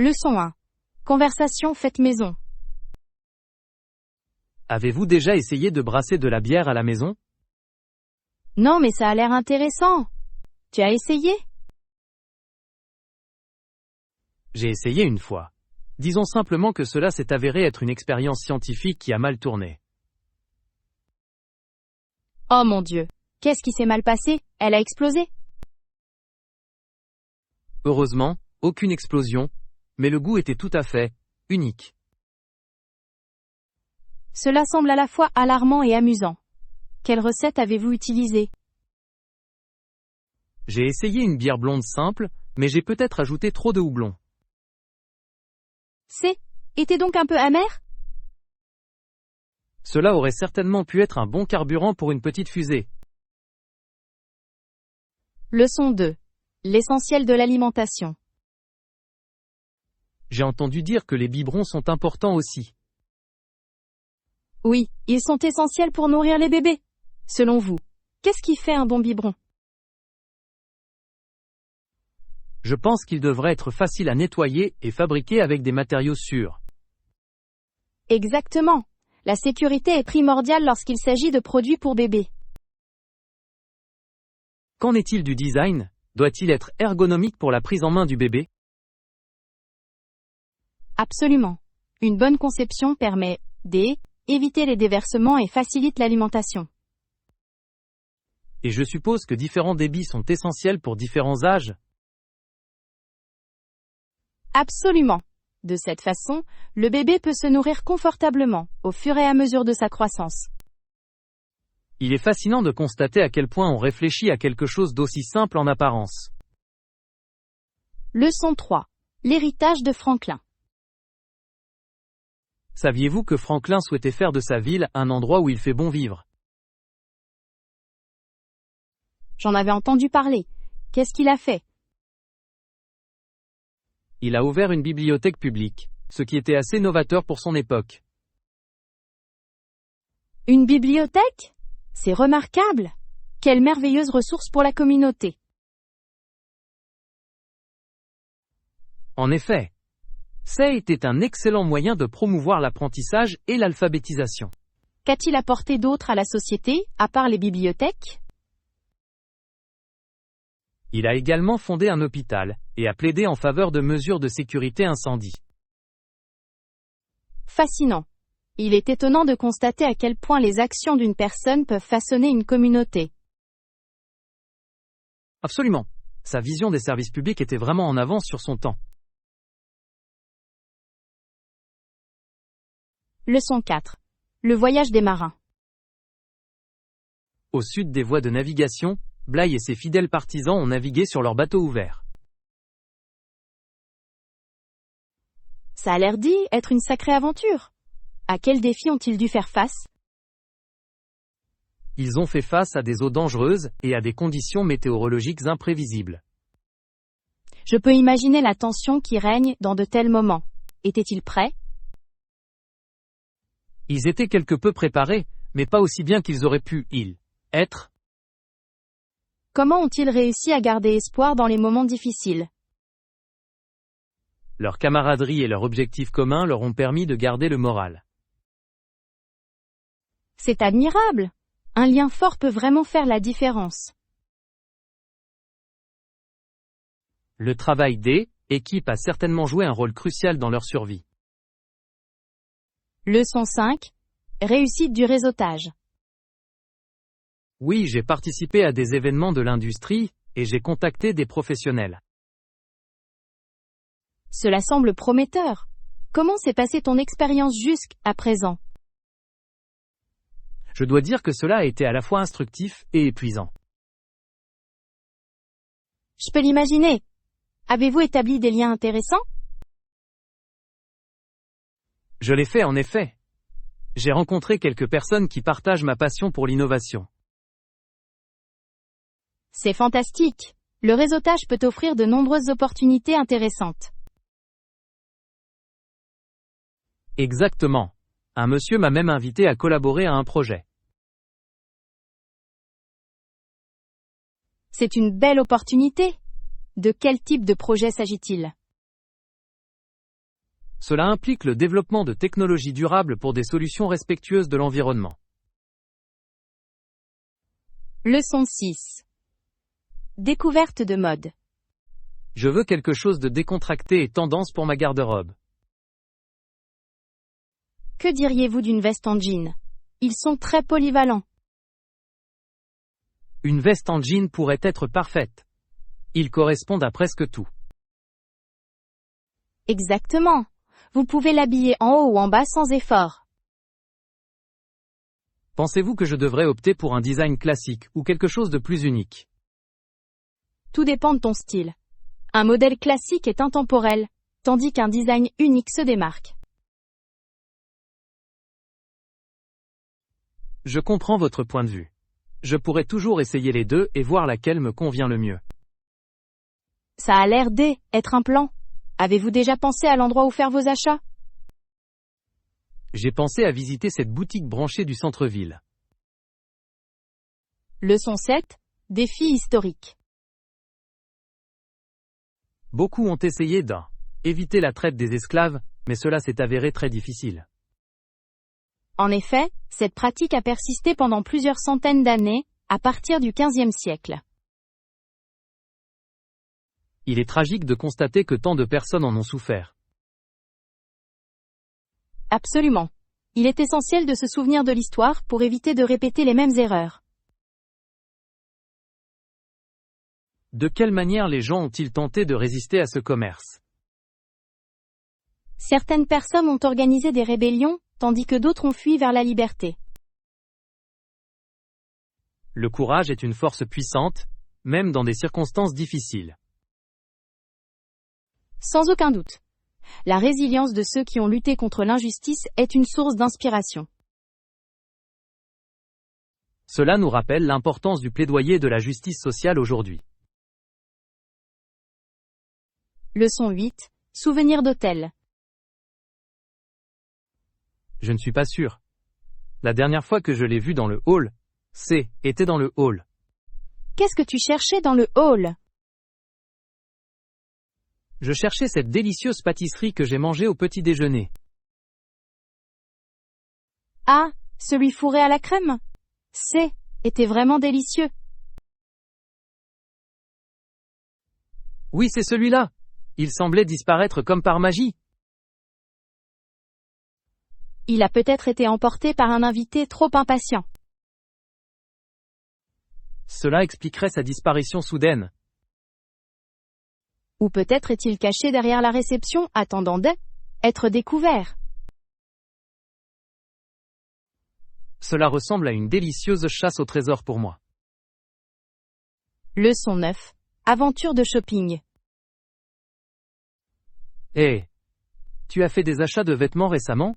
Leçon 1. Conversation faite maison. Avez-vous déjà essayé de brasser de la bière à la maison? Non mais ça a l'air intéressant. Tu as essayé? J'ai essayé une fois. Disons simplement que cela s'est avéré être une expérience scientifique qui a mal tourné. Oh mon Dieu. Qu'est-ce qui s'est mal passé? Elle a explosé? Heureusement, aucune explosion, mais le goût était tout à fait unique. Cela semble à la fois alarmant et amusant. Quelle recette avez-vous utilisée? J'ai essayé une bière blonde simple, mais j'ai peut-être ajouté trop de houblon. Était donc un peu amer? Cela aurait certainement pu être un bon carburant pour une petite fusée. Leçon 2. L'essentiel de l'alimentation. J'ai entendu dire que les biberons sont importants aussi. Oui, ils sont essentiels pour nourrir les bébés. Selon vous, qu'est-ce qui fait un bon biberon? Je pense qu'il devrait être facile à nettoyer et fabriqué avec des matériaux sûrs. Exactement. La sécurité est primordiale lorsqu'il s'agit de produits pour bébés. Qu'en est-il du design? Doit-il être ergonomique pour la prise en main du bébé? Absolument. Une bonne conception permet d'éviter les déversements et facilite l'alimentation. Et je suppose que différents débits sont essentiels pour différents âges? Absolument. De cette façon, le bébé peut se nourrir confortablement, au fur et à mesure de sa croissance. Il est fascinant de constater à quel point on réfléchit à quelque chose d'aussi simple en apparence. Leçon 3. L'héritage de Franklin. Saviez-vous que Franklin souhaitait faire de sa ville un endroit où il fait bon vivre? J'en avais entendu parler. Qu'est-ce qu'il a fait? Il a ouvert une bibliothèque publique, ce qui était assez novateur pour son époque. Une bibliothèque? C'est remarquable. Quelle merveilleuse ressource pour la communauté. En effet, ça était un excellent moyen de promouvoir l'apprentissage et l'alphabétisation. Qu'a-t-il apporté d'autre à la société, à part les bibliothèques? Il a également fondé un hôpital, et a plaidé en faveur de mesures de sécurité incendie. Fascinant. Il est étonnant de constater à quel point les actions d'une personne peuvent façonner une communauté. Absolument. Sa vision des services publics était vraiment en avance sur son temps. Leçon 4. Le voyage des marins. Au sud des voies de navigation, Bligh et ses fidèles partisans ont navigué sur leur bateau ouvert. Ça a l'air être une sacrée aventure. À quels défis ont-ils dû faire face? Ils ont fait face à des eaux dangereuses et à des conditions météorologiques imprévisibles. Je peux imaginer la tension qui règne dans de tels moments. Étaient-ils prêts? Ils étaient quelque peu préparés, mais pas aussi bien qu'ils auraient pu être. Comment ont-ils réussi à garder espoir dans les moments difficiles? Leur camaraderie et leur objectif commun leur ont permis de garder le moral. C'est admirable. Un lien fort peut vraiment faire la différence. Le travail d'équipe a certainement joué un rôle crucial dans leur survie. Leçon 5. Réussite du réseautage. Oui, j'ai participé à des événements de l'industrie, et j'ai contacté des professionnels. Cela semble prometteur. Comment s'est passée ton expérience jusqu'à présent? Je dois dire que cela a été à la fois instructif et épuisant. Je peux l'imaginer. Avez-vous établi des liens intéressants? Je l'ai fait en effet. J'ai rencontré quelques personnes qui partagent ma passion pour l'innovation. C'est fantastique. Le réseautage peut offrir de nombreuses opportunités intéressantes. Exactement. Un monsieur m'a même invité à collaborer à un projet. C'est une belle opportunité. De quel type de projet s'agit-il? Cela implique le développement de technologies durables pour des solutions respectueuses de l'environnement. Leçon 6. Découverte de mode. Je veux quelque chose de décontracté et tendance pour ma garde-robe. Que diriez-vous d'une veste en jean? Ils sont très polyvalents. Une veste en jean pourrait être parfaite. Ils correspondent à presque tout. Exactement. Vous pouvez l'habiller en haut ou en bas sans effort. Pensez-vous que je devrais opter pour un design classique ou quelque chose de plus unique? Tout dépend de ton style. Un modèle classique est intemporel, tandis qu'un design unique se démarque. Je comprends votre point de vue. Je pourrais toujours essayer les deux et voir laquelle me convient le mieux. Ça a l'air d'être un plan. Avez-vous déjà pensé à l'endroit où faire vos achats? J'ai pensé à visiter cette boutique branchée du centre-ville. Leçon 7. Défi historique. Beaucoup ont essayé d'éviter la traite des esclaves, mais cela s'est avéré très difficile. En effet, cette pratique a persisté pendant plusieurs centaines d'années, à partir du XVe siècle. Il est tragique de constater que tant de personnes en ont souffert. Absolument. Il est essentiel de se souvenir de l'histoire pour éviter de répéter les mêmes erreurs. De quelle manière les gens ont-ils tenté de résister à ce commerce? Certaines personnes ont organisé des rébellions, tandis que d'autres ont fui vers la liberté. Le courage est une force puissante, même dans des circonstances difficiles. Sans aucun doute. La résilience de ceux qui ont lutté contre l'injustice est une source d'inspiration. Cela nous rappelle l'importance du plaidoyer de la justice sociale aujourd'hui. Leçon 8. Souvenir d'hôtel. Je ne suis pas sûr. La dernière fois que je l'ai vu dans le hall, était dans le hall. Qu'est-ce que tu cherchais dans le hall? Je cherchais cette délicieuse pâtisserie que j'ai mangée au petit déjeuner. Ah, celui fourré à la crème? Était vraiment délicieux. Oui, c'est celui-là. Il semblait disparaître comme par magie. Il a peut-être été emporté par un invité trop impatient. Cela expliquerait sa disparition soudaine. Ou peut-être est-il caché derrière la réception, attendant d'être découvert. Cela ressemble à une délicieuse chasse au trésor pour moi. Leçon 9. Aventure de shopping. Tu as fait des achats de vêtements récemment?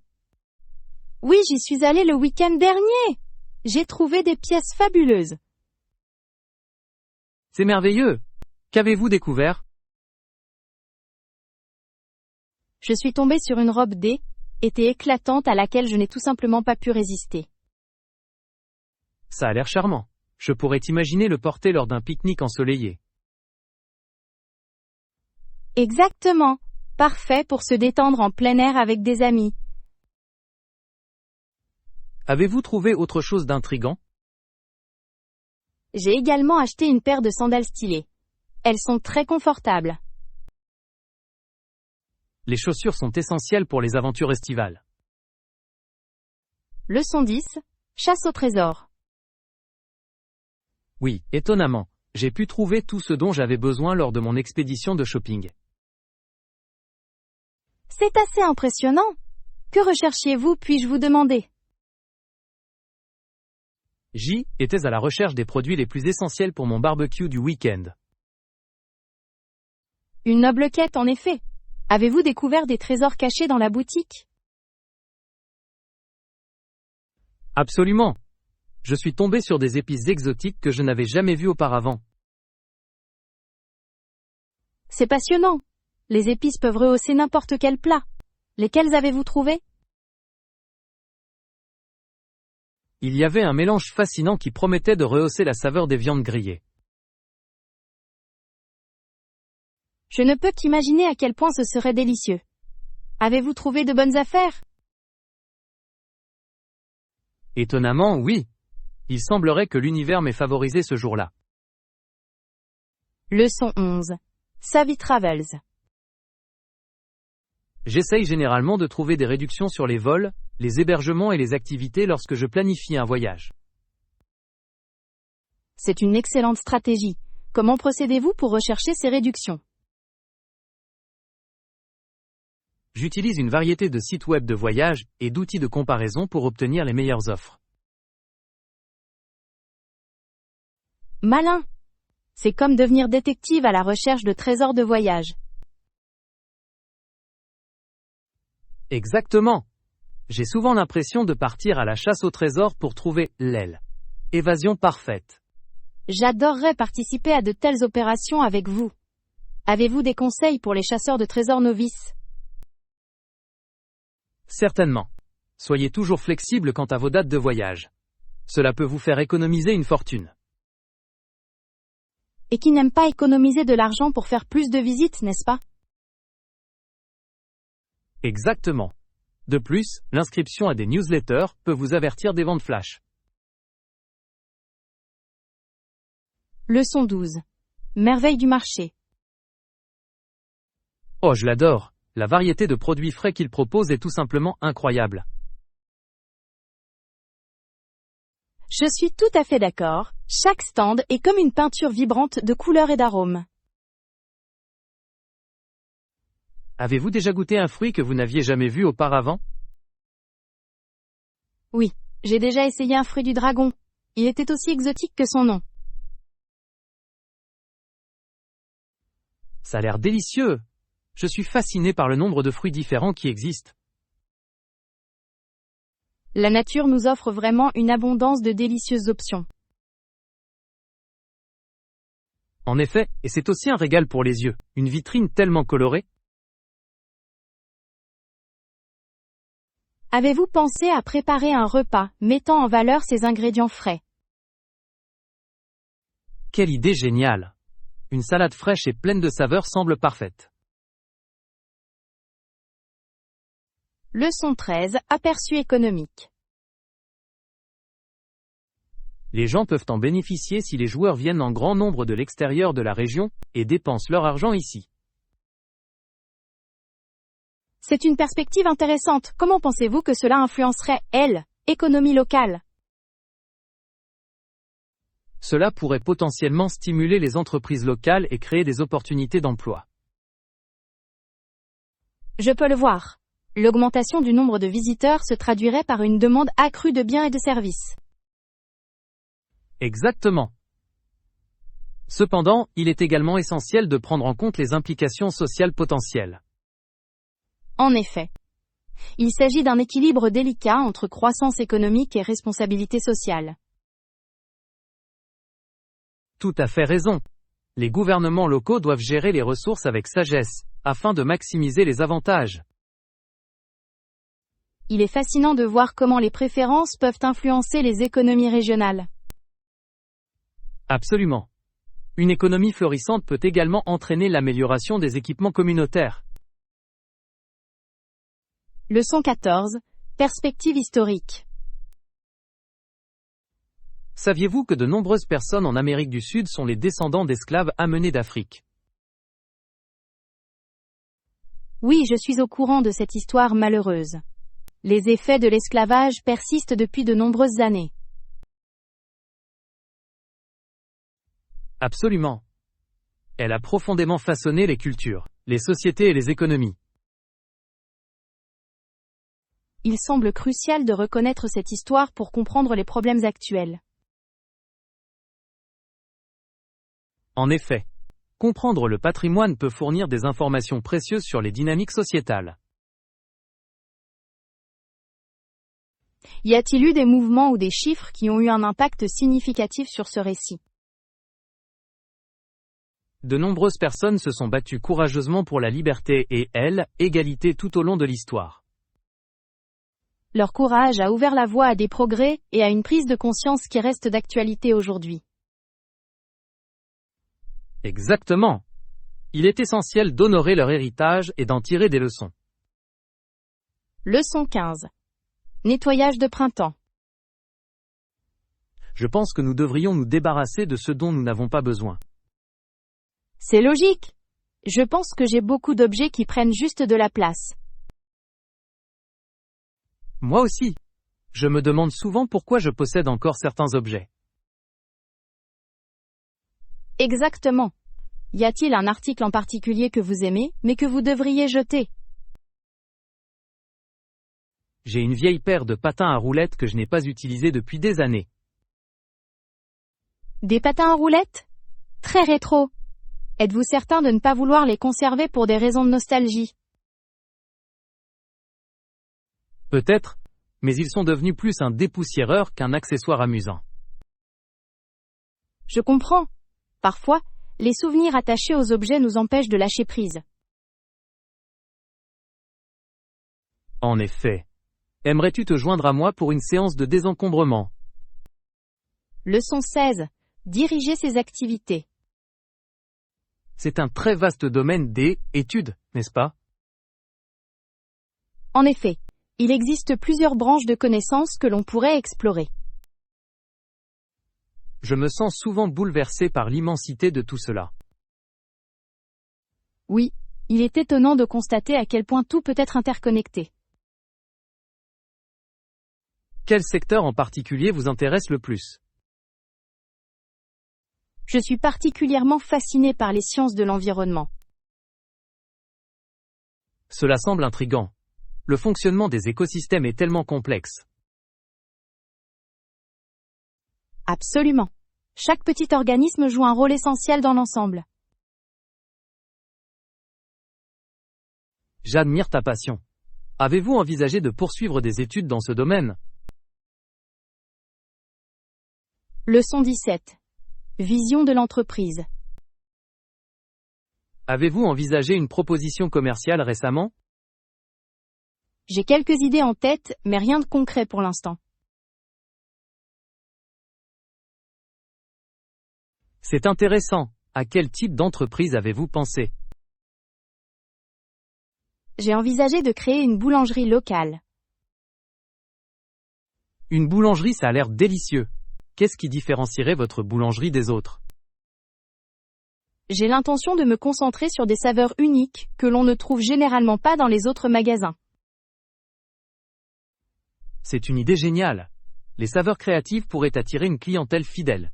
Oui, j'y suis allée le week-end dernier. J'ai trouvé des pièces fabuleuses. C'est merveilleux. Qu'avez-vous découvert? Je suis tombée sur une robe d'été éclatante à laquelle je n'ai tout simplement pas pu résister. Ça a l'air charmant. Je pourrais imaginer le porter lors d'un pique-nique ensoleillé. Exactement. Parfait pour se détendre en plein air avec des amis. Avez-vous trouvé autre chose d'intrigant? J'ai également acheté une paire de sandales stylées. Elles sont très confortables. Les chaussures sont essentielles pour les aventures estivales. Leçon 10. Chasse au trésor. Oui, étonnamment, j'ai pu trouver tout ce dont j'avais besoin lors de mon expédition de shopping. C'est assez impressionnant. Que recherchiez-vous, puis-je vous demander? J'étais à la recherche des produits les plus essentiels pour mon barbecue du week-end. Une noble quête en effet. Avez-vous découvert des trésors cachés dans la boutique? Absolument. Je suis tombé sur des épices exotiques que je n'avais jamais vues auparavant. C'est passionnant. Les épices peuvent rehausser n'importe quel plat. Lesquels avez-vous trouvés? Il y avait un mélange fascinant qui promettait de rehausser la saveur des viandes grillées. Je ne peux qu'imaginer à quel point ce serait délicieux. Avez-vous trouvé de bonnes affaires? Étonnamment, oui. Il semblerait que l'univers m'ait favorisé ce jour-là. Leçon 11. Savvy Travels. J'essaye généralement de trouver des réductions sur les vols, les hébergements et les activités lorsque je planifie un voyage. C'est une excellente stratégie. Comment procédez-vous pour rechercher ces réductions? J'utilise une variété de sites web de voyage et d'outils de comparaison pour obtenir les meilleures offres. Malin! C'est comme devenir détective à la recherche de trésors de voyage. Exactement. J'ai souvent l'impression de partir à la chasse au trésor pour trouver l'aile. Évasion parfaite. J'adorerais participer à de telles opérations avec vous. Avez-vous des conseils pour les chasseurs de trésors novices? Certainement. Soyez toujours flexible quant à vos dates de voyage. Cela peut vous faire économiser une fortune. Et qui n'aime pas économiser de l'argent pour faire plus de visites, n'est-ce pas? Exactement. De plus, l'inscription à des newsletters peut vous avertir des ventes flash. Leçon 12. Merveille du marché. Oh, je l'adore. La variété de produits frais qu'il propose est tout simplement incroyable. Je suis tout à fait d'accord. Chaque stand est comme une peinture vibrante de couleurs et d'arômes. Avez-vous déjà goûté un fruit que vous n'aviez jamais vu auparavant? Oui, j'ai déjà essayé un fruit du dragon. Il était aussi exotique que son nom. Ça a l'air délicieux. Je suis fasciné par le nombre de fruits différents qui existent. La nature nous offre vraiment une abondance de délicieuses options. En effet, et c'est aussi un régal pour les yeux, une vitrine tellement colorée. Avez-vous pensé à préparer un repas mettant en valeur ces ingrédients frais? Quelle idée géniale! Une salade fraîche et pleine de saveurs semble parfaite. Leçon 13. Aperçu économique. Les gens peuvent en bénéficier si les joueurs viennent en grand nombre de l'extérieur de la région et dépensent leur argent ici. C'est une perspective intéressante. Comment pensez-vous que cela influencerait, l'économie locale? Cela pourrait potentiellement stimuler les entreprises locales et créer des opportunités d'emploi. Je peux le voir. L'augmentation du nombre de visiteurs se traduirait par une demande accrue de biens et de services. Exactement. Cependant, il est également essentiel de prendre en compte les implications sociales potentielles. En effet. Il s'agit d'un équilibre délicat entre croissance économique et responsabilité sociale. Tout à fait raison. Les gouvernements locaux doivent gérer les ressources avec sagesse, afin de maximiser les avantages. Il est fascinant de voir comment les préférences peuvent influencer les économies régionales. Absolument. Une économie florissante peut également entraîner l'amélioration des équipements communautaires. Leçon 14. Perspective historique. Saviez-vous que de nombreuses personnes en Amérique du Sud sont les descendants d'esclaves amenés d'Afrique? Oui, je suis au courant de cette histoire malheureuse. Les effets de l'esclavage persistent depuis de nombreuses années. Absolument. Elle a profondément façonné les cultures, les sociétés et les économies. Il semble crucial de reconnaître cette histoire pour comprendre les problèmes actuels. En effet, comprendre le patrimoine peut fournir des informations précieuses sur les dynamiques sociétales. Y a-t-il eu des mouvements ou des chiffres qui ont eu un impact significatif sur ce récit? De nombreuses personnes se sont battues courageusement pour la liberté et, égalité tout au long de l'histoire. Leur courage a ouvert la voie à des progrès et à une prise de conscience qui reste d'actualité aujourd'hui. Exactement. Il est essentiel d'honorer leur héritage et d'en tirer des leçons. Leçon 15. Nettoyage de printemps. Je pense que nous devrions nous débarrasser de ce dont nous n'avons pas besoin. C'est logique. Je pense que j'ai beaucoup d'objets qui prennent juste de la place. Moi aussi. Je me demande souvent pourquoi je possède encore certains objets. Exactement. Y a-t-il un article en particulier que vous aimez, mais que vous devriez jeter? J'ai une vieille paire de patins à roulettes que je n'ai pas utilisée depuis des années. Des patins à roulettes? Très rétro. Êtes-vous certain de ne pas vouloir les conserver pour des raisons de nostalgie? Peut-être, mais ils sont devenus plus un dépoussiéreur qu'un accessoire amusant. Je comprends. Parfois, les souvenirs attachés aux objets nous empêchent de lâcher prise. En effet. Aimerais-tu te joindre à moi pour une séance de désencombrement? Leçon 16. Diriger ses activités. C'est un très vaste domaine des études, n'est-ce pas? En effet, il existe plusieurs branches de connaissances que l'on pourrait explorer. Je me sens souvent bouleversé par l'immensité de tout cela. Oui, il est étonnant de constater à quel point tout peut être interconnecté. Quel secteur en particulier vous intéresse le plus? Je suis particulièrement fasciné par les sciences de l'environnement. Cela semble intriguant. Le fonctionnement des écosystèmes est tellement complexe. Absolument. Chaque petit organisme joue un rôle essentiel dans l'ensemble. J'admire ta passion. Avez-vous envisagé de poursuivre des études dans ce domaine? Leçon 17. Vision de l'entreprise. Avez-vous envisagé une proposition commerciale récemment? J'ai quelques idées en tête, mais rien de concret pour l'instant. C'est intéressant. À quel type d'entreprise avez-vous pensé? J'ai envisagé de créer une boulangerie locale. Une boulangerie, ça a l'air délicieux. Qu'est-ce qui différencierait votre boulangerie des autres? J'ai l'intention de me concentrer sur des saveurs uniques, que l'on ne trouve généralement pas dans les autres magasins. C'est une idée géniale. Les saveurs créatives pourraient attirer une clientèle fidèle.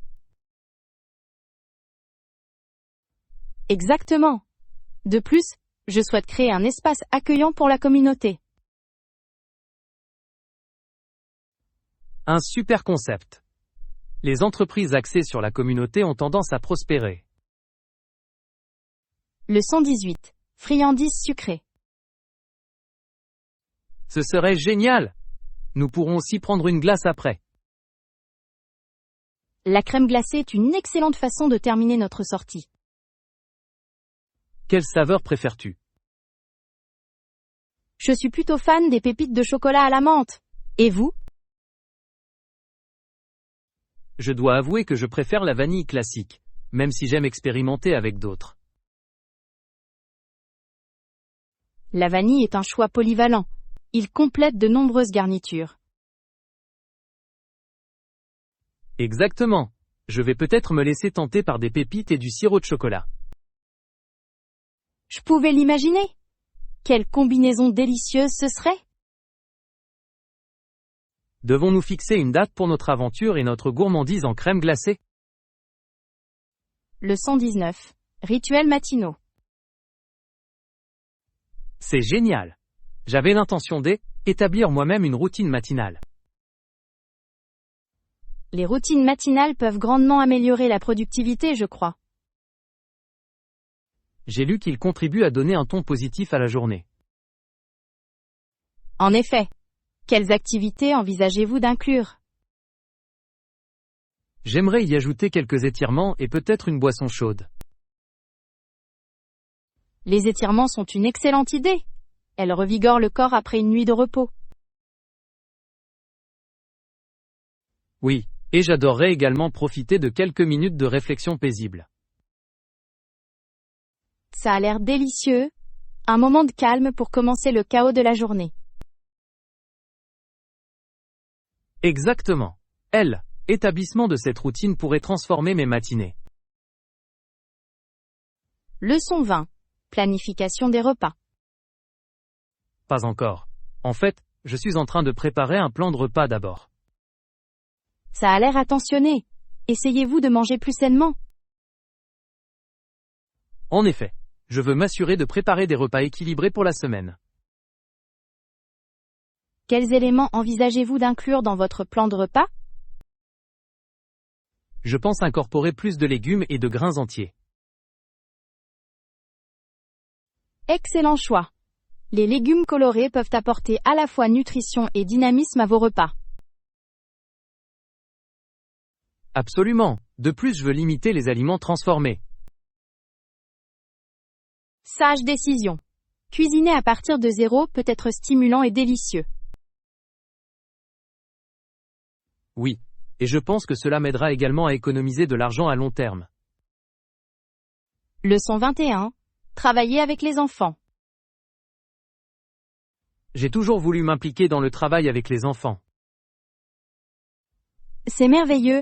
Exactement. De plus, je souhaite créer un espace accueillant pour la communauté. Un super concept. Les entreprises axées sur la communauté ont tendance à prospérer. Leçon 18. Friandises sucrées. Ce serait génial. Nous pourrons aussi prendre une glace après. La crème glacée est une excellente façon de terminer notre sortie. Quelle saveur préfères-tu? Je suis plutôt fan des pépites de chocolat à la menthe. Et vous? Je dois avouer que je préfère la vanille classique, même si j'aime expérimenter avec d'autres. La vanille est un choix polyvalent. Il complète de nombreuses garnitures. Exactement. Je vais peut-être me laisser tenter par des pépites et du sirop de chocolat. Je pouvais l'imaginer. Quelle combinaison délicieuse ce serait! Devons-nous fixer une date pour notre aventure et notre gourmandise en crème glacée? Leçon 19. Rituels matinaux. C'est génial. J'avais l'intention d'établir moi-même une routine matinale. Les routines matinales peuvent grandement améliorer la productivité, je crois. J'ai lu qu'il contribue à donner un ton positif à la journée. En effet. Quelles activités envisagez-vous d'inclure? J'aimerais y ajouter quelques étirements et peut-être une boisson chaude. Les étirements sont une excellente idée. Elles revigorent le corps après une nuit de repos. Oui, et j'adorerais également profiter de quelques minutes de réflexion paisible. Ça a l'air délicieux. Un moment de calme pour commencer le chaos de la journée. Exactement. Établissement de cette routine pourrait transformer mes matinées. Leçon 20. Planification des repas. Pas encore. En fait, je suis en train de préparer un plan de repas d'abord. Ça a l'air attentionné. Essayez-vous de manger plus sainement? En effet, je veux m'assurer de préparer des repas équilibrés pour la semaine. Quels éléments envisagez-vous d'inclure dans votre plan de repas? Je pense incorporer plus de légumes et de grains entiers. Excellent choix. Les légumes colorés peuvent apporter à la fois nutrition et dynamisme à vos repas. Absolument. De plus, je veux limiter les aliments transformés. Sage décision. Cuisiner à partir de zéro peut être stimulant et délicieux. Oui. Et je pense que cela m'aidera également à économiser de l'argent à long terme. Leçon 21. Travailler avec les enfants. J'ai toujours voulu m'impliquer dans le travail avec les enfants. C'est merveilleux.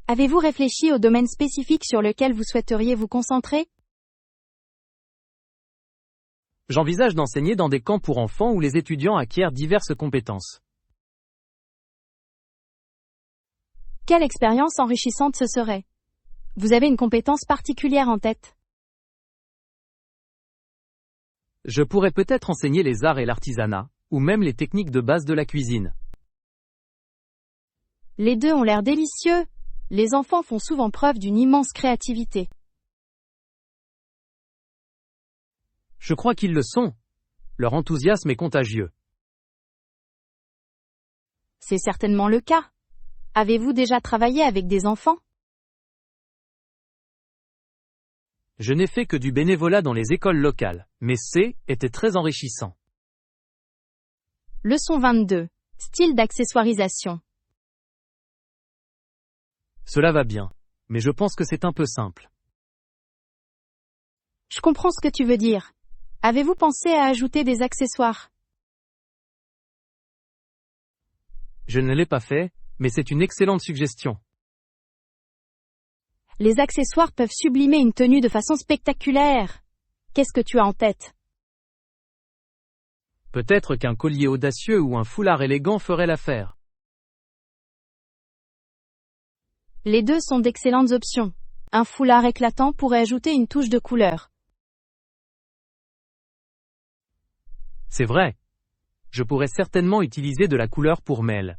Avez-vous réfléchi au domaine spécifique sur lequel vous souhaiteriez vous concentrer? J'envisage d'enseigner dans des camps pour enfants où les étudiants acquièrent diverses compétences. Quelle expérience enrichissante ce serait. Vous avez une compétence particulière en tête? Je pourrais peut-être enseigner les arts et l'artisanat, ou même les techniques de base de la cuisine. Les deux ont l'air délicieux. Les enfants font souvent preuve d'une immense créativité. Je crois qu'ils le sont. Leur enthousiasme est contagieux. C'est certainement le cas. Avez-vous déjà travaillé avec des enfants? Je n'ai fait que du bénévolat dans les écoles locales, mais était très enrichissant. Leçon 22. Style d'accessoirisation. Cela va bien, mais je pense que c'est un peu simple. Je comprends ce que tu veux dire. Avez-vous pensé à ajouter des accessoires? Je ne l'ai pas fait, mais c'est une excellente suggestion. Les accessoires peuvent sublimer une tenue de façon spectaculaire. Qu'est-ce que tu as en tête? Peut-être qu'un collier audacieux ou un foulard élégant ferait l'affaire. Les deux sont d'excellentes options. Un foulard éclatant pourrait ajouter une touche de couleur. C'est vrai. Je pourrais certainement utiliser de la couleur pour mêler.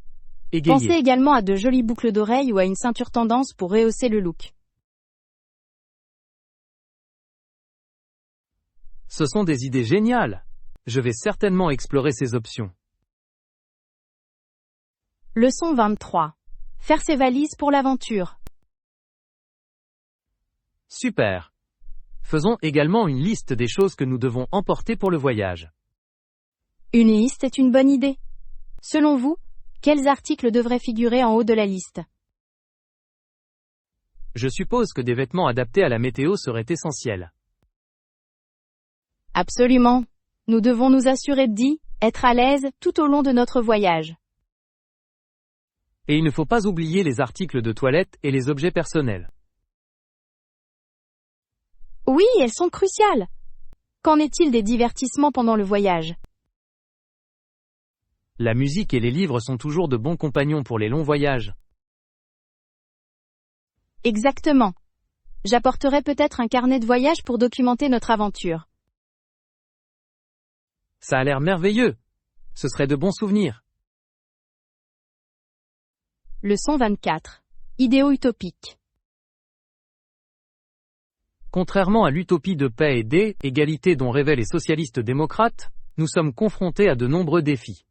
Pensez également à de jolies boucles d'oreilles ou à une ceinture tendance pour rehausser le look. Ce sont des idées géniales. Je vais certainement explorer ces options. Leçon 23. Faire ses valises pour l'aventure. Super. Faisons également une liste des choses que nous devons emporter pour le voyage. Une liste est une bonne idée. Selon vous, quels articles devraient figurer en haut de la liste? Je suppose que des vêtements adaptés à la météo seraient essentiels. Absolument. Nous devons nous assurer être à l'aise tout au long de notre voyage. Et il ne faut pas oublier les articles de toilette et les objets personnels. Oui, elles sont cruciales. Qu'en est-il des divertissements pendant le voyage? La musique et les livres sont toujours de bons compagnons pour les longs voyages. Exactement. J'apporterai peut-être un carnet de voyage pour documenter notre aventure. Ça a l'air merveilleux. Ce serait de bons souvenirs. Leçon 24. Idéaux utopiques. Contrairement à l'utopie de paix et d'égalité dont rêvaient les socialistes démocrates, nous sommes confrontés à de nombreux défis.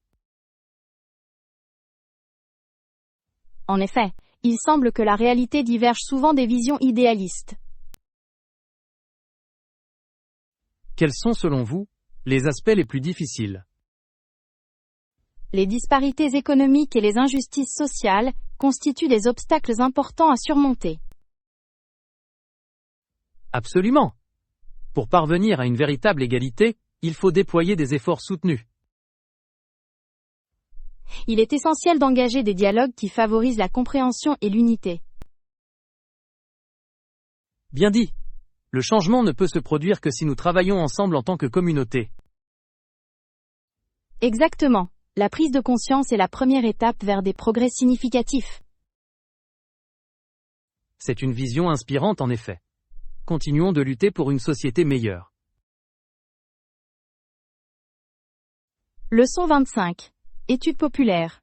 En effet, il semble que la réalité diverge souvent des visions idéalistes. Quels sont selon vous les aspects les plus difficiles? Les disparités économiques et les injustices sociales constituent des obstacles importants à surmonter. Absolument. Pour parvenir à une véritable égalité, il faut déployer des efforts soutenus. Il est essentiel d'engager des dialogues qui favorisent la compréhension et l'unité. Bien dit. Le changement ne peut se produire que si nous travaillons ensemble en tant que communauté. Exactement. La prise de conscience est la première étape vers des progrès significatifs. C'est une vision inspirante en effet. Continuons de lutter pour une société meilleure. Leçon 25. Études populaires.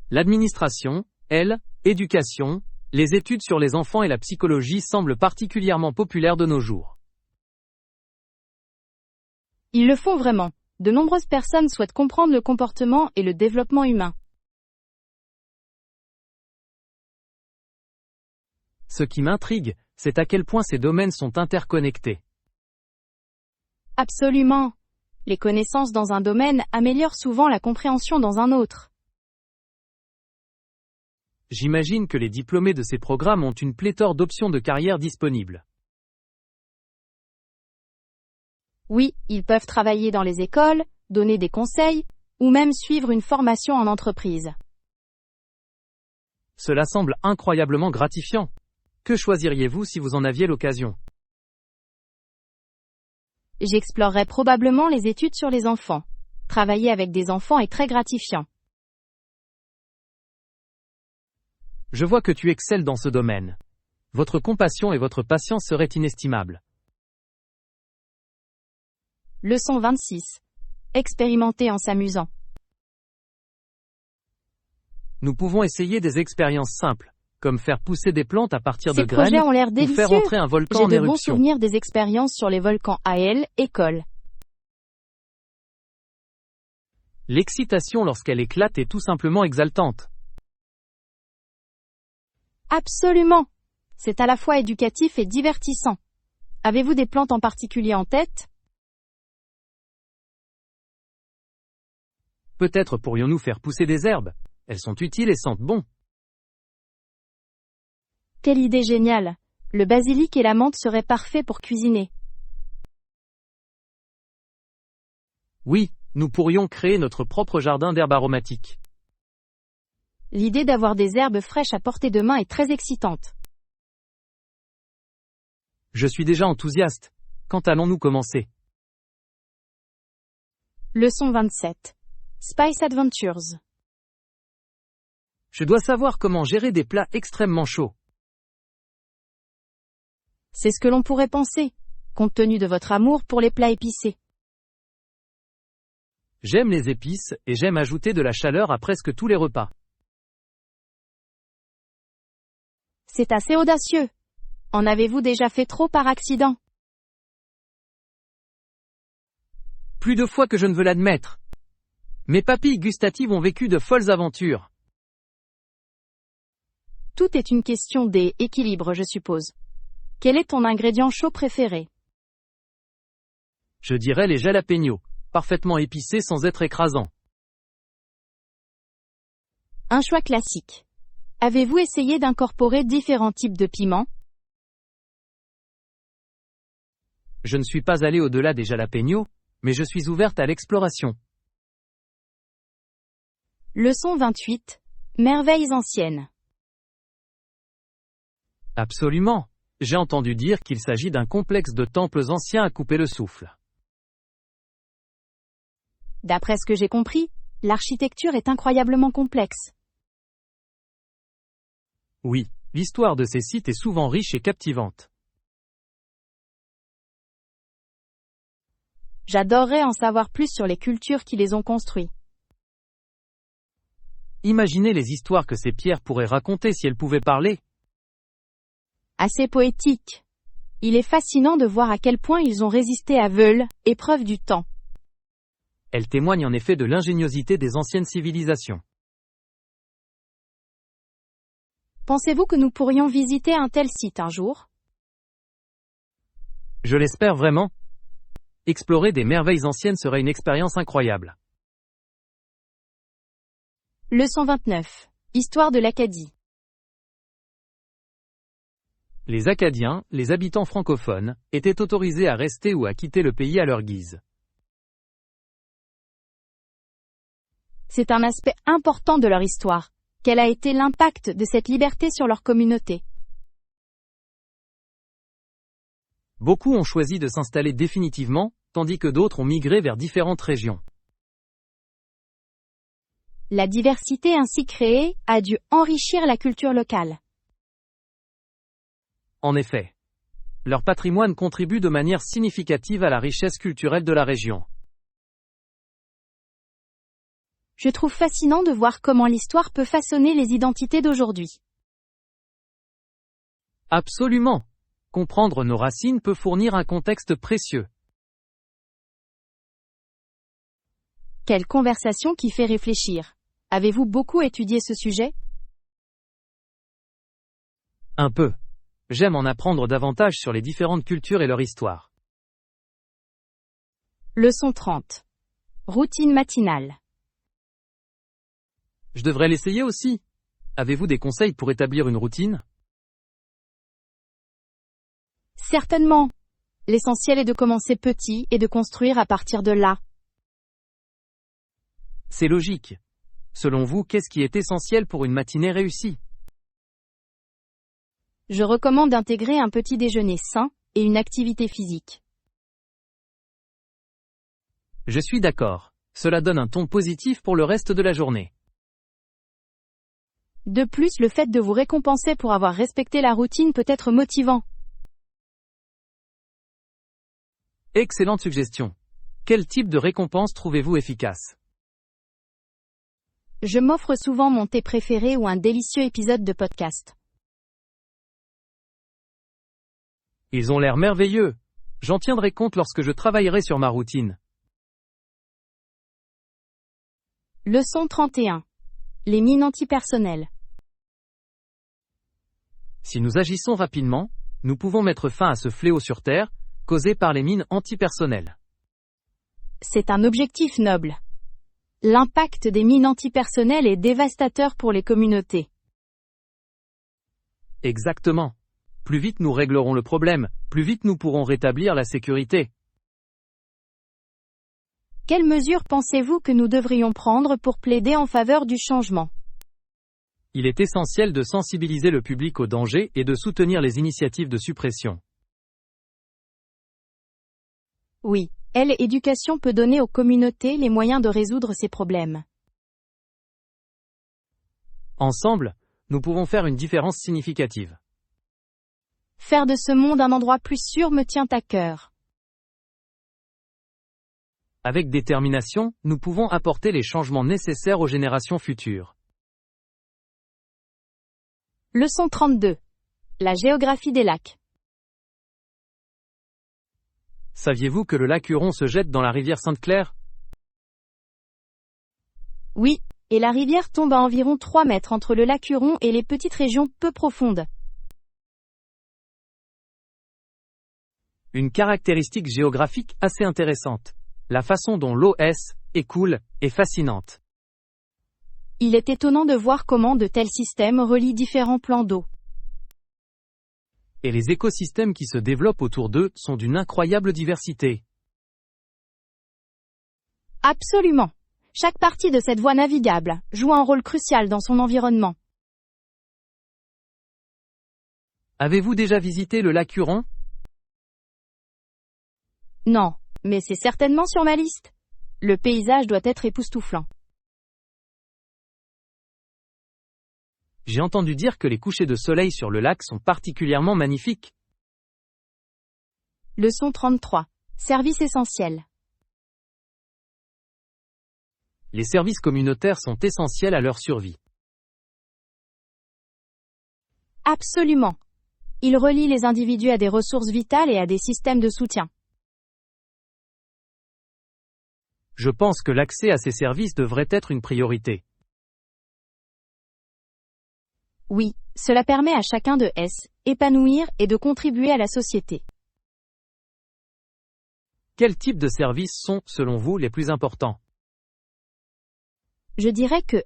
L'administration, elle, éducation, les études sur les enfants et la psychologie semblent particulièrement populaires de nos jours. Ils le font vraiment. De nombreuses personnes souhaitent comprendre le comportement et le développement humain. Ce qui m'intrigue, c'est à quel point ces domaines sont interconnectés. Absolument. Les connaissances dans un domaine améliorent souvent la compréhension dans un autre. J'imagine que les diplômés de ces programmes ont une pléthore d'options de carrière disponibles. Oui, ils peuvent travailler dans les écoles, donner des conseils, ou même suivre une formation en entreprise. Cela semble incroyablement gratifiant. Que choisiriez-vous si vous en aviez l'occasion? J'explorerais probablement les études sur les enfants. Travailler avec des enfants est très gratifiant. Je vois que tu excelles dans ce domaine. Votre compassion et votre patience seraient inestimables. Leçon 26. Expérimenter en s'amusant. Nous pouvons essayer des expériences simples, comme faire pousser des plantes à partir de Ces projets graines, ont l'air ou délicieux. faire entrer un volcan en J'ai de bons éruption. souvenirs des expériences sur les volcans à école. L'excitation lorsqu'elle éclate est tout simplement exaltante. Absolument. C'est à la fois éducatif et divertissant. Avez-vous des plantes en particulier en tête? Peut-être pourrions-nous faire pousser des herbes. Elles sont utiles et sentent bon. Quelle idée géniale. Le basilic et la menthe seraient parfaits pour cuisiner. Oui, nous pourrions créer notre propre jardin d'herbes aromatiques. L'idée d'avoir des herbes fraîches à portée de main est très excitante. Je suis déjà enthousiaste. Quand allons-nous commencer? Leçon 27. Spice Adventures. Je dois savoir comment gérer des plats extrêmement chauds. C'est ce que l'on pourrait penser, compte tenu de votre amour pour les plats épicés. J'aime les épices, et j'aime ajouter de la chaleur à presque tous les repas. C'est assez audacieux. En avez-vous déjà fait trop par accident? Plus de fois que je ne veux l'admettre. Mes papilles gustatives ont vécu de folles aventures. Tout est une question d'équilibre, je suppose. Quel est ton ingrédient chaud préféré? Je dirais les jalapeños, parfaitement épicés sans être écrasants. Un choix classique. Avez-vous essayé d'incorporer différents types de piments? Je ne suis pas allé au-delà des jalapeños, mais je suis ouverte à l'exploration. Leçon 28. Merveilles anciennes. Absolument. J'ai entendu dire qu'il s'agit d'un complexe de temples anciens à couper le souffle. D'après ce que j'ai compris, l'architecture est incroyablement complexe. Oui, l'histoire de ces sites est souvent riche et captivante. J'adorerais en savoir plus sur les cultures qui les ont construits. Imaginez les histoires que ces pierres pourraient raconter si elles pouvaient parler. Assez poétique. Il est fascinant de voir à quel point ils ont résisté à épreuve du temps. Elles témoignent en effet de l'ingéniosité des anciennes civilisations. Pensez-vous que nous pourrions visiter un tel site un jour? Je l'espère vraiment. Explorer des merveilles anciennes serait une expérience incroyable. Leçon 29. Histoire de l'Acadie. Les Acadiens, les habitants francophones, étaient autorisés à rester ou à quitter le pays à leur guise. C'est un aspect important de leur histoire. Quel a été l'impact de cette liberté sur leur communauté? Beaucoup ont choisi de s'installer définitivement, tandis que d'autres ont migré vers différentes régions. La diversité ainsi créée a dû enrichir la culture locale. En effet, leur patrimoine contribue de manière significative à la richesse culturelle de la région. Je trouve fascinant de voir comment l'histoire peut façonner les identités d'aujourd'hui. Absolument. Comprendre nos racines peut fournir un contexte précieux. Quelle conversation qui fait réfléchir. Avez-vous beaucoup étudié ce sujet? Un peu. J'aime en apprendre davantage sur les différentes cultures et leur histoire. Leçon 30. Routine matinale. Je devrais l'essayer aussi. Avez-vous des conseils pour établir une routine? Certainement. L'essentiel est de commencer petit et de construire à partir de là. C'est logique. Selon vous, qu'est-ce qui est essentiel pour une matinée réussie? Je recommande d'intégrer un petit déjeuner sain et une activité physique. Je suis d'accord. Cela donne un ton positif pour le reste de la journée. De plus, le fait de vous récompenser pour avoir respecté la routine peut être motivant. Excellente suggestion. Quel type de récompense trouvez-vous efficace? Je m'offre souvent mon thé préféré ou un délicieux épisode de podcast. Ils ont l'air merveilleux. J'en tiendrai compte lorsque je travaillerai sur ma routine. Leçon 31. Les mines antipersonnelles. Si nous agissons rapidement, nous pouvons mettre fin à ce fléau sur Terre, causé par les mines antipersonnelles. C'est un objectif noble. L'impact des mines antipersonnelles est dévastateur pour les communautés. Exactement. Plus vite nous réglerons le problème, plus vite nous pourrons rétablir la sécurité. Quelles mesures pensez-vous que nous devrions prendre pour plaider en faveur du changement? Il est essentiel de sensibiliser le public aux dangers et de soutenir les initiatives de suppression. Oui, l'éducation peut donner aux communautés les moyens de résoudre ces problèmes. Ensemble, nous pouvons faire une différence significative. Faire de ce monde un endroit plus sûr me tient à cœur. Avec détermination, nous pouvons apporter les changements nécessaires aux générations futures. Leçon 32. La géographie des lacs. Saviez-vous que le lac Huron se jette dans la rivière Sainte-Claire? Oui, et la rivière tombe à environ 3 mètres entre le lac Huron et les petites régions peu profondes. Une caractéristique géographique assez intéressante. La façon dont l'eau écoule est fascinante. Il est étonnant de voir comment de tels systèmes relient différents plans d'eau. Et les écosystèmes qui se développent autour d'eux sont d'une incroyable diversité. Absolument. Chaque partie de cette voie navigable joue un rôle crucial dans son environnement. Avez-vous déjà visité le lac Huron? Non, mais c'est certainement sur ma liste. Le paysage doit être époustouflant. J'ai entendu dire que les couchers de soleil sur le lac sont particulièrement magnifiques. Leçon 33. Services essentiels. Les services communautaires sont essentiels à leur survie. Absolument. Ils relient les individus à des ressources vitales et à des systèmes de soutien. Je pense que l'accès à ces services devrait être une priorité. Oui, cela permet à chacun de s'épanouir et de contribuer à la société. Quels types de services sont, selon vous, les plus importants? Je dirais que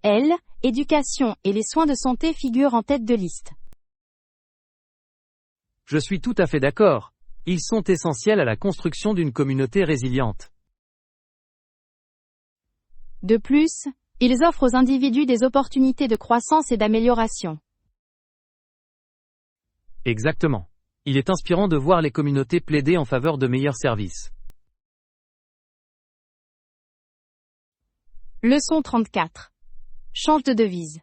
l'éducation et les soins de santé figurent en tête de liste. Je suis tout à fait d'accord. Ils sont essentiels à la construction d'une communauté résiliente. De plus, Ils offrent aux individus des opportunités de croissance et d'amélioration. Exactement. Il est inspirant de voir les communautés plaider en faveur de meilleurs services. Leçon 34. Change de devise.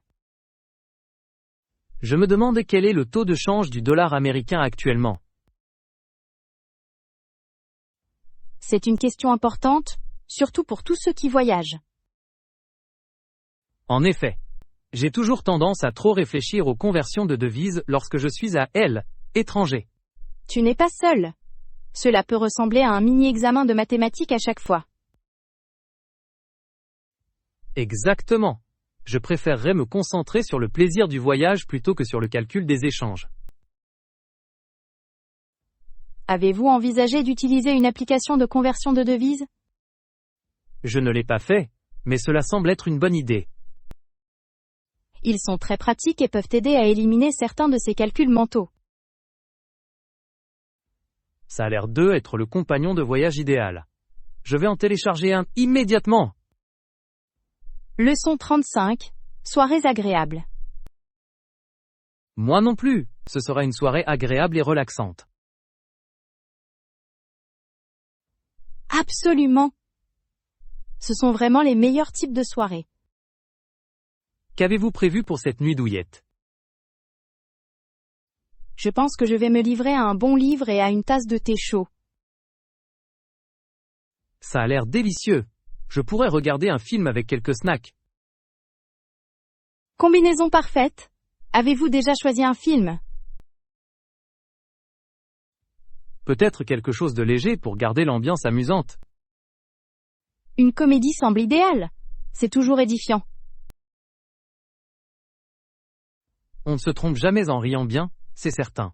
Je me demande quel est le taux de change du dollar américain actuellement. C'est une question importante, surtout pour tous ceux qui voyagent. En effet, j'ai toujours tendance à trop réfléchir aux conversions de devises lorsque je suis à l'étranger. Tu n'es pas seul. Cela peut ressembler à un mini-examen de mathématiques à chaque fois. Exactement. Je préférerais me concentrer sur le plaisir du voyage plutôt que sur le calcul des échanges. Avez-vous envisagé d'utiliser une application de conversion de devises? Je ne l'ai pas fait, mais cela semble être une bonne idée. Ils sont très pratiques et peuvent aider à éliminer certains de ces calculs mentaux. Ça a l'air d'être le compagnon de voyage idéal. Je vais en télécharger un immédiatement. Leçon 35. Soirées agréables. Moi non plus, ce sera une soirée agréable et relaxante. Absolument. Ce sont vraiment les meilleurs types de soirées. Qu'avez-vous prévu pour cette nuit douillette? Je pense que je vais me livrer à un bon livre et à une tasse de thé chaud. Ça a l'air délicieux. Je pourrais regarder un film avec quelques snacks. Combinaison parfaite. Avez-vous déjà choisi un film? Peut-être quelque chose de léger pour garder l'ambiance amusante. Une comédie semble idéale. C'est toujours édifiant. On ne se trompe jamais en riant bien, c'est certain.